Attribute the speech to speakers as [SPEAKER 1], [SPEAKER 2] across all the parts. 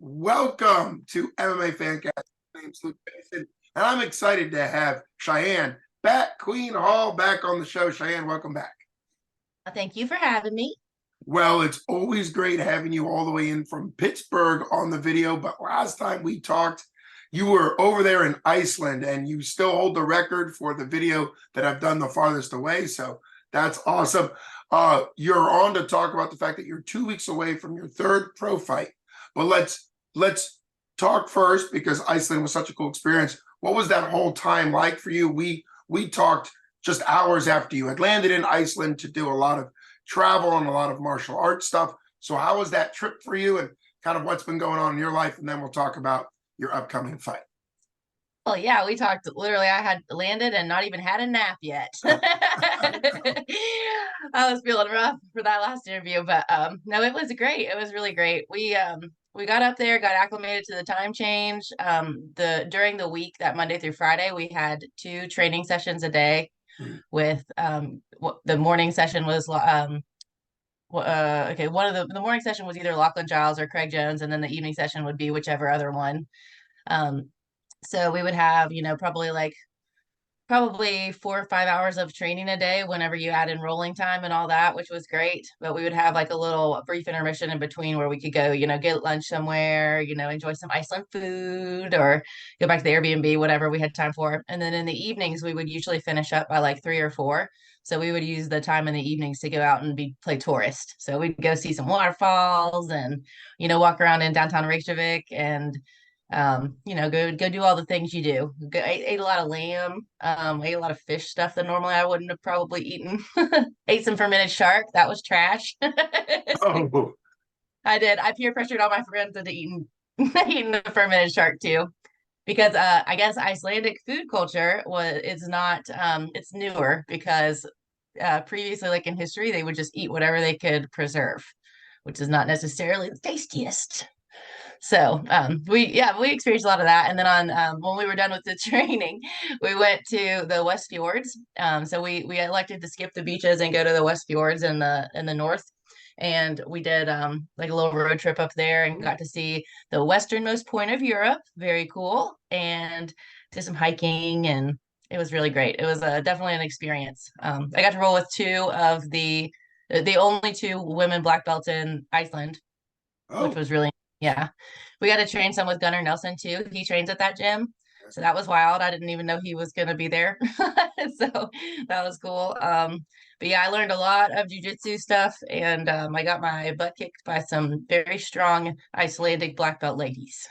[SPEAKER 1] Welcome to MMA Fancast. My name's Luke Mason, and I'm excited to have Cheyenne, BatQueen Hall, back on the show. Cheyenne, welcome back.
[SPEAKER 2] Thank you for having me.
[SPEAKER 1] Well, it's always great having you all the way in from Pittsburgh on the video, but last time we talked, you were over there in Iceland, and you still hold the record for the video that I've done the farthest away, so that's awesome. You're on to talk about the fact that you're 2 weeks away from your third pro fight, but let's talk first, because Iceland was such a cool experience. What was that whole time like for you? We talked just hours after you had landed in Iceland to do a lot of travel and a lot of martial arts stuff. So how was that trip for you, and kind of what's been going on in your life? And then we'll talk about your upcoming fight.
[SPEAKER 2] Well, yeah, we talked literally. I had landed and not even had a nap yet. I was feeling rough for that last interview, but no, it was great. It was really great. We got up there, got acclimated to the time change. During the week, that Monday through Friday, we had 2 training sessions a day. With the morning session was okay. One of the morning session was either Lachlan Giles or Craig Jones, and then the evening session would be whichever other one. So we would have, probably 4 or 5 hours of training a day whenever you add in rolling time and all that, which was great. But we would have like a little brief intermission in between where we could go, get lunch somewhere, enjoy some Iceland food or go back to the Airbnb, whatever we had time for. And then in the evenings, we would usually finish up by like 3 or 4. So we would use the time in the evenings to go out and play tourist. So we'd go see some waterfalls and, walk around in downtown Reykjavik and go do all the things you do. Ate a lot of lamb, ate a lot of fish stuff that normally I wouldn't have probably eaten. Ate some fermented shark. That was trash.
[SPEAKER 1] Oh,
[SPEAKER 2] I did. I peer pressured all my friends into eating eating the fermented shark too. Because I guess Icelandic food culture it's not it's newer because previously, like in history, they would just eat whatever they could preserve, which is not necessarily the tastiest. So we experienced a lot of that. And then on when we were done with the training, we went to the West Fjords. So we elected to skip the beaches and go to the West Fjords in the north. And we did like a little road trip up there and got to see the westernmost point of Europe. Very cool. And did some hiking, and it was really great. It was definitely an experience. I got to roll with 2 of the only 2 women black belts in Iceland, which was really, yeah. We got to train some with Gunnar Nelson too. He trains at that gym. So that was wild. I didn't even know he was going to be there. So that was cool. But yeah, I learned a lot of jujitsu stuff, and I got my butt kicked by some very strong Icelandic black belt ladies.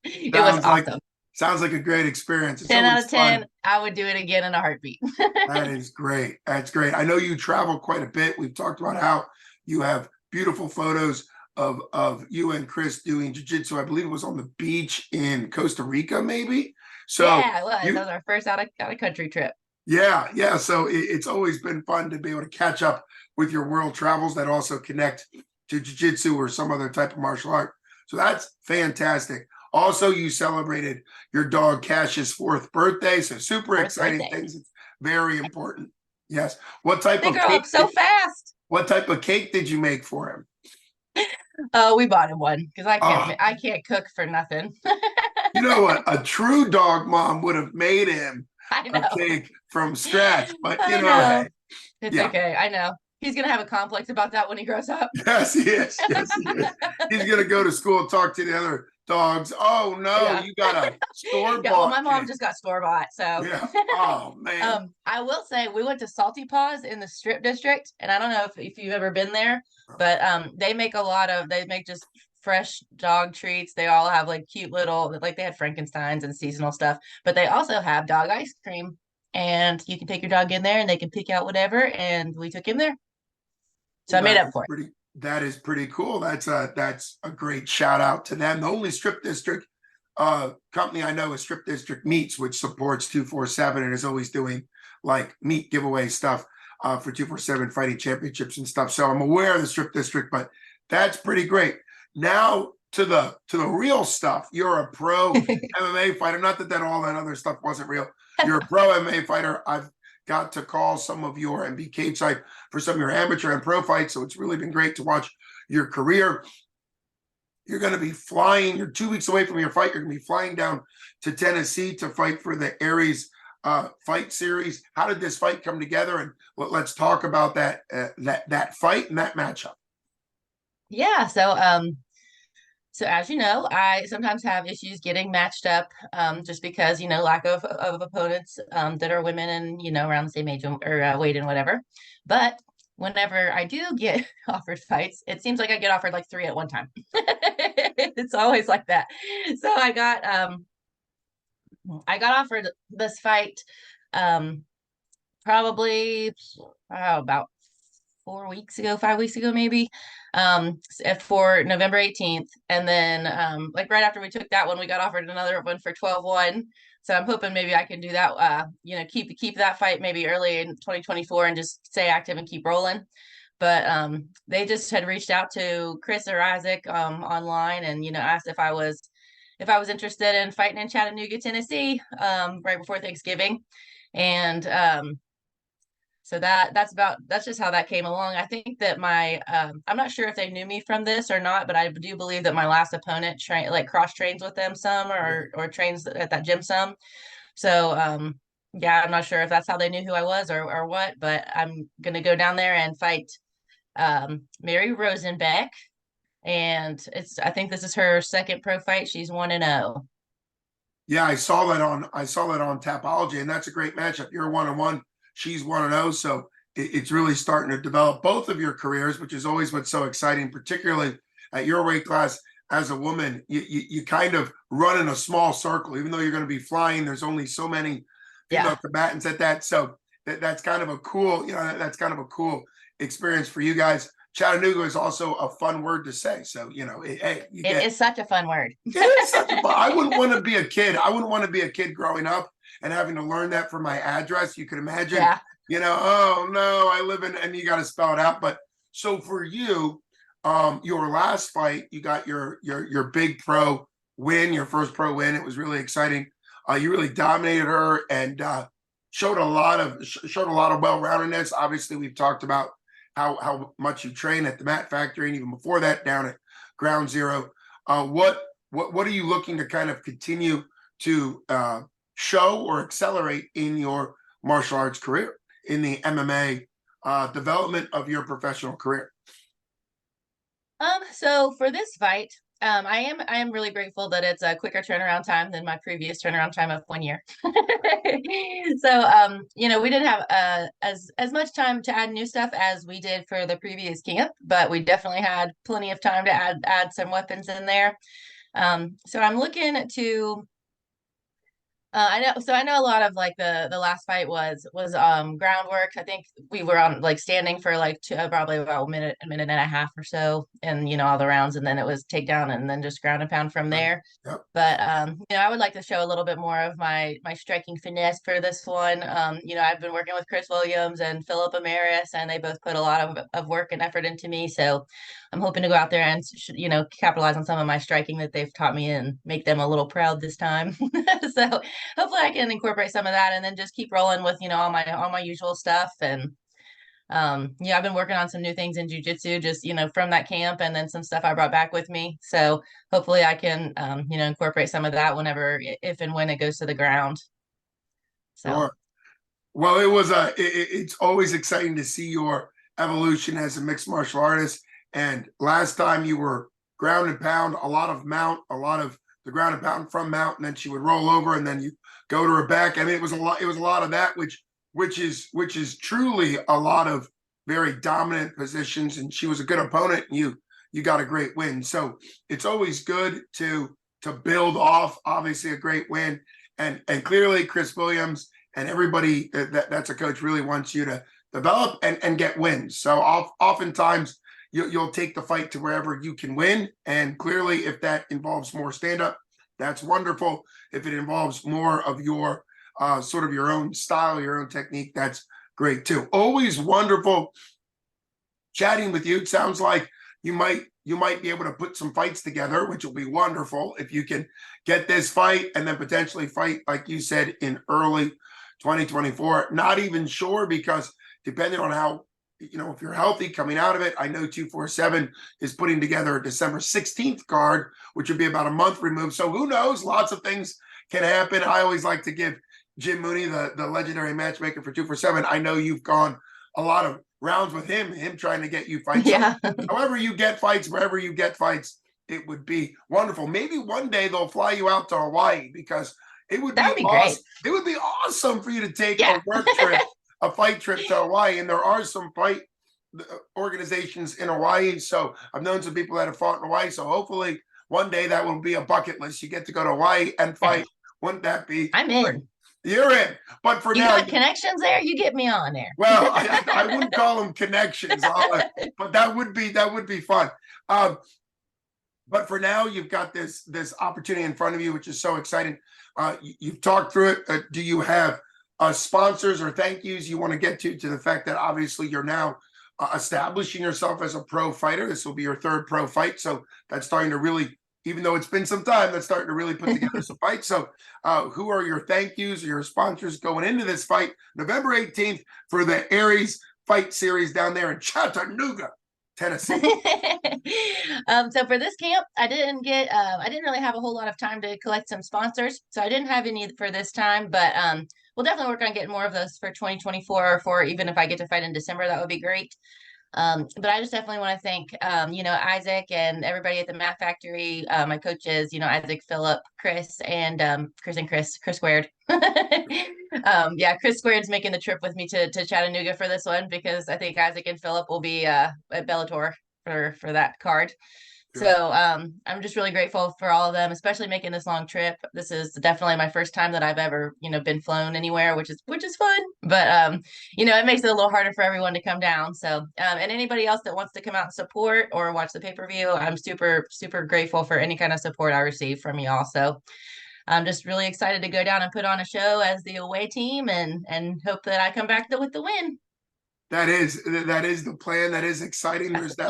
[SPEAKER 2] It was awesome.
[SPEAKER 1] Sounds like a great experience. It's
[SPEAKER 2] 10 out of 10.
[SPEAKER 1] Fun.
[SPEAKER 2] I would do it again in a heartbeat.
[SPEAKER 1] That is great. That's great. I know you travel quite a bit. We've talked about how you have beautiful photos of you and Chris doing jiu-jitsu. I believe it was on the beach in Costa Rica, maybe. So
[SPEAKER 2] yeah, it was. That was our first out of country trip.
[SPEAKER 1] Yeah. So it's always been fun to be able to catch up with your world travels that also connect to jiu-jitsu or some other type of martial art. So that's fantastic. Also, you celebrated your dog Cash's 4th birthday. So super exciting things. It's very important. Yes. What type of cake?
[SPEAKER 2] So fast.
[SPEAKER 1] What type of cake did you make for him?
[SPEAKER 2] We bought him one because I can't cook for nothing.
[SPEAKER 1] You know what? A true dog mom would have made him a cake from scratch, but hey,
[SPEAKER 2] it's okay. I know he's gonna have a complex about that when he grows up.
[SPEAKER 1] Yes, he is. He's gonna go to school and talk to the other dogs. Oh no, you got a store-bought.
[SPEAKER 2] Yeah, well, my mom just got store-bought, so
[SPEAKER 1] yeah. Oh man.
[SPEAKER 2] I will say we went to Salty Paws in the Strip District, and I don't know if you've ever been there, but they make just fresh dog treats. They all have like cute little, like they had Frankensteins and seasonal stuff, but they also have dog ice cream, and you can take your dog in there and they can pick out whatever, and we took him there. So I made up for it.
[SPEAKER 1] That is pretty cool. That's a great shout out to them. The only Strip District company I know is Strip District Meats, which supports 247 and is always doing like meat giveaway stuff for 247 fighting championships and stuff. So I'm aware of the Strip District, but that's pretty great. Now to the real stuff. You're a pro MMA fighter. Not that all that other stuff wasn't real. You're a pro MMA fighter. I've got to call some of your and be cage side for some of your amateur and pro fights. So it's really been great to watch your career. You're going to be flying. You're 2 weeks away from your fight. You're going to be flying down to Tennessee to fight for the Aries Fight Series. How did this fight come together? And let's talk about that fight and that matchup.
[SPEAKER 2] Yeah, so as you know, I sometimes have issues getting matched up, just because, lack of opponents, that are women and, around the same age or weight and whatever. But whenever I do get offered fights, it seems like I get offered like three at one time. It's always like that. So I got offered this fight, um, probably about 4 weeks ago, 5 weeks ago, maybe, for November 18th. And then, like right after we took that one, we got offered another one for 12-1. So I'm hoping maybe I can do that, keep that fight maybe early in 2024 and just stay active and keep rolling. But they just had reached out to Chris or Isaac, online, and asked if I was interested in fighting in Chattanooga, Tennessee, right before Thanksgiving. And so that's just how that came along. I think that I'm not sure if they knew me from this or not, but I do believe that my last opponent cross trains with them some, or trains at that gym some. So yeah, I'm not sure if that's how they knew who I was, or what, but I'm gonna go down there and fight Mary Rosenbeck. And I think this is her second pro fight. She's 1-0.
[SPEAKER 1] Yeah, I saw that on Tapology, and that's a great matchup. You're 1-1, she's 1-0, so it's really starting to develop both of your careers, which is always what's so exciting, particularly at your weight class. As a woman, you kind of run in a small circle, even though you're going to be flying. There's only so many female
[SPEAKER 2] Yeah.
[SPEAKER 1] combatants at that, so that's kind of a cool, that's kind of a cool experience for you guys. Chattanooga is also a fun word to say, so hey,
[SPEAKER 2] It is such a fun word.
[SPEAKER 1] it is such a fun. I wouldn't want to be a kid. I wouldn't want to be a kid growing up and having to learn that for my address. You can imagine,
[SPEAKER 2] Yeah.
[SPEAKER 1] oh no, I live in, and you got to spell it out. But so for you, your last fight, you got your big pro win, your first pro win. It was really exciting. You really dominated her and showed a lot of well-roundedness. Obviously, we've talked about how much you train at the Mat Factory, and even before that, down at Ground Zero. What are you looking to kind of continue to show or accelerate in your martial arts career, in the MMA development of your professional career?
[SPEAKER 2] So for this fight, I am really grateful that it's a quicker turnaround time than my previous turnaround time of 1 year. So we didn't have as much time to add new stuff as we did for the previous camp, but we definitely had plenty of time to add some weapons in there. So I'm looking to I know a lot of like the last fight was groundwork. I think we were on like standing for like probably about a minute and a half or so, and all the rounds, and then it was takedown and then just ground and pound from there.
[SPEAKER 1] Yep.
[SPEAKER 2] But I would like to show a little bit more of my striking finesse for this one. I've been working with Chris Williams and Philip Amaris, and they both put a lot of work and effort into me. So I'm hoping to go out there and capitalize on some of my striking that they've taught me and make them a little proud this time. So hopefully I can incorporate some of that and then just keep rolling with, all my usual stuff. And I've been working on some new things in jujitsu, just, from that camp, and then some stuff I brought back with me. So hopefully I can, incorporate some of that if and when it goes to the ground. So.
[SPEAKER 1] Sure. Well, it's always exciting to see your evolution as a mixed martial artist. And last time you were ground and pound, a lot of the ground and pound from mount, and then she would roll over, and then you go to her back. I mean, it was a lot of that, which is truly a lot of very dominant positions. And she was a good opponent, and you got a great win. So it's always good to build off, obviously, a great win. And clearly Chris Williams and everybody that's a coach really wants you to develop and get wins. So oftentimes you'll take the fight to wherever you can win. And clearly, if that involves more stand-up, that's wonderful. If it involves more of your sort of your own style, your own technique, that's great too. Always wonderful chatting with you. It sounds like you might be able to put some fights together, which will be wonderful if you can get this fight and then potentially fight, like you said, in early 2024. Not even sure, because depending on how you know, if you're healthy coming out of it, I know 247 is putting together a December 16th card, which would be about a month removed. So who knows? Lots of things can happen. I always like to give Jim Mooney, the legendary matchmaker for 247. I know you've gone a lot of rounds with him trying to get you fights.
[SPEAKER 2] Yeah.
[SPEAKER 1] So however you get fights, wherever you get fights, it would be wonderful. Maybe one day they'll fly you out to Hawaii, because it would
[SPEAKER 2] That
[SPEAKER 1] be
[SPEAKER 2] would be
[SPEAKER 1] awesome.
[SPEAKER 2] great.
[SPEAKER 1] It would be awesome for you to take
[SPEAKER 2] Yeah.
[SPEAKER 1] a work trip, a fight trip to Hawaii. And there are some fight organizations in Hawaii. So I've known some people that have fought in Hawaii. So hopefully one day that will be a bucket list. You get to go to Hawaii and fight. Wouldn't that be?
[SPEAKER 2] I'm in.
[SPEAKER 1] You're in. But for
[SPEAKER 2] You
[SPEAKER 1] now,
[SPEAKER 2] got connections there? You get me on there.
[SPEAKER 1] well, I wouldn't call them connections, but that would be fun. But for now, you've got this opportunity in front of you, which is so exciting. You've talked through it. Do you have sponsors or thank yous you want to get to the fact that obviously you're now establishing yourself as a pro fighter? This will be your third pro fight, so that's starting to really, even though it's been some time, that's starting to really put together some fights. So who are your thank yous or your sponsors going into this fight November 18th for the Aries Fight Series down there in Chattanooga, Tennessee?
[SPEAKER 2] So for this camp, I didn't really have a whole lot of time to collect some sponsors, so I didn't have any for this time, but we'll definitely work on getting more of those for 2024, or for even if I get to fight in December, that would be great. But I just definitely want to thank, Isaac and everybody at the Math Factory, my coaches, Isaac, Philip, Chris, and Chris Squared. Yeah, Chris Squared's making the trip with me to Chattanooga for this one, because I think Isaac and Philip will be at Bellator for that card.
[SPEAKER 1] Sure.
[SPEAKER 2] So I'm just really grateful for all of them, especially making this long trip. This is definitely my first time that I've ever, been flown anywhere, which is fun. But it makes it a little harder for everyone to come down. So and anybody else that wants to come out and support or watch the pay-per-view, I'm super, super grateful for any kind of support I receive from y'all. So I'm just really excited to go down and put on a show as the away team, and hope that I come back with the win.
[SPEAKER 1] That is the plan. That is exciting.
[SPEAKER 2] That's
[SPEAKER 1] There's
[SPEAKER 2] the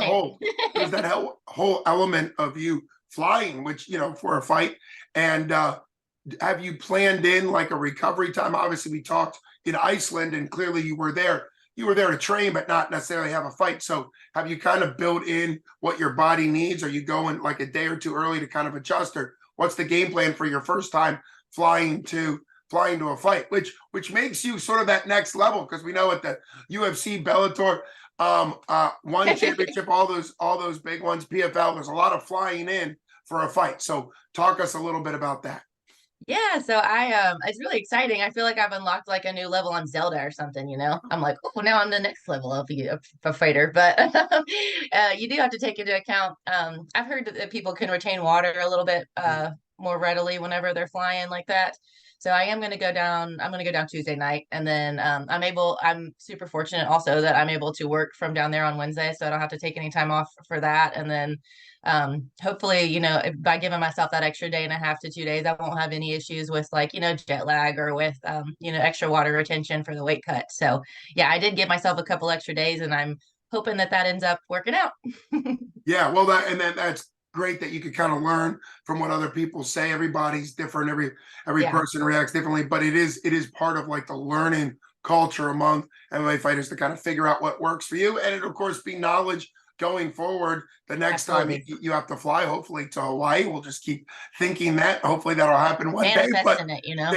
[SPEAKER 1] that
[SPEAKER 2] plan.
[SPEAKER 1] whole element of you flying, which, for a fight. And have you planned in like a recovery time? Obviously, we talked in Iceland, and clearly you were there. You were there to train, but not necessarily have a fight. So have you kind of built in what your body needs? Are you going like a day or two early to kind of adjust, or what's the game plan for your first time flying to a fight, which makes you sort of that next level? Because we know at the UFC, Bellator, one championship, all those big ones, PFL, there's a lot of flying in for a fight. So talk us a little bit about that.
[SPEAKER 2] Yeah, so it's really exciting. I feel like I've unlocked like a new level on Zelda or something, I'm like, oh, now I'm the next level of a fighter. But you do have to take into account, I've heard that people can retain water a little bit more readily whenever they're flying like that. So I'm going to go down Tuesday night, and then I'm super fortunate also that I'm able to work from down there on Wednesday, so I don't have to take any time off for that. And then hopefully, by giving myself that extra day and a half to 2 days, I won't have any issues with like, jet lag, or with, extra water retention for the weight cut. So yeah, I did give myself a couple extra days, and I'm hoping that ends up working out.
[SPEAKER 1] Yeah, well, that's great that you could kind of learn from what other people say. Everybody's different. Every
[SPEAKER 2] Yeah.
[SPEAKER 1] person reacts differently, but it is part of like the learning culture among MMA fighters to kind of figure out what works for you. And it, of course, be knowledge going forward. The next
[SPEAKER 2] Absolutely.
[SPEAKER 1] time you have to fly, hopefully to Hawaii, we'll just keep thinking that. Hopefully that'll happen one day. But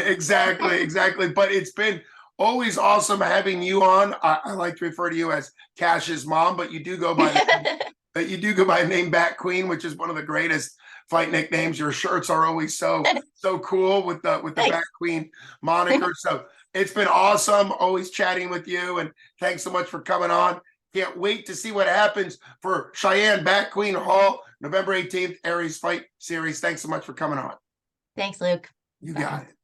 [SPEAKER 1] exactly. But it's been always awesome having you on. I like to refer to you as Cash's mom, but you do go by the name BatQueen, which is one of the greatest fight nicknames. Your shirts are always so cool with the BatQueen moniker. So it's been awesome always chatting with you, and thanks so much for coming on. Can't wait to see what happens for Cheyenne BatQueen Hall, November 18th, Aries Fight Series. Thanks so much for coming on.
[SPEAKER 2] Thanks, Luke.
[SPEAKER 1] You
[SPEAKER 2] Bye.
[SPEAKER 1] got it.